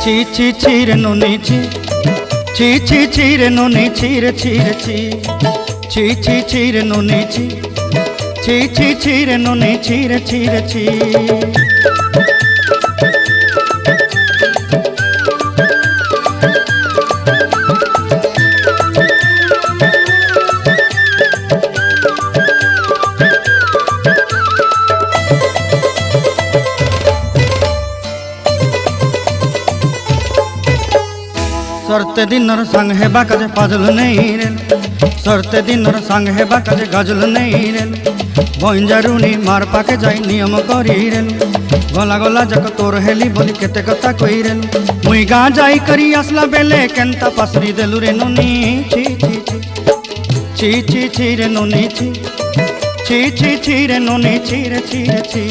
ছি ছি ছি রে নুনি ছি ছি ছি ছি রে নুনি ছি রে ছি রে ছি ছি ছি ছি রে নুনি ছি ছি ছি ছি রে নুনি ছি রে ছি রে ছি। सरते दिनर संग हेबा काजे फाजल नहीं रेल सरते दिनर संग हेबा काजे गजल नहीं रेल बंजारुनी मार पाके जाई नियम करी रेल गला गला जक तोर हेली बोली केते कथा कई रेल मुई गा जाई करी आसला बेले केंता पासरी देलु रे नुनी छी छी छी छी छी रे नुनी छी छी छी छी रे नुनी छी रे छी रे छी।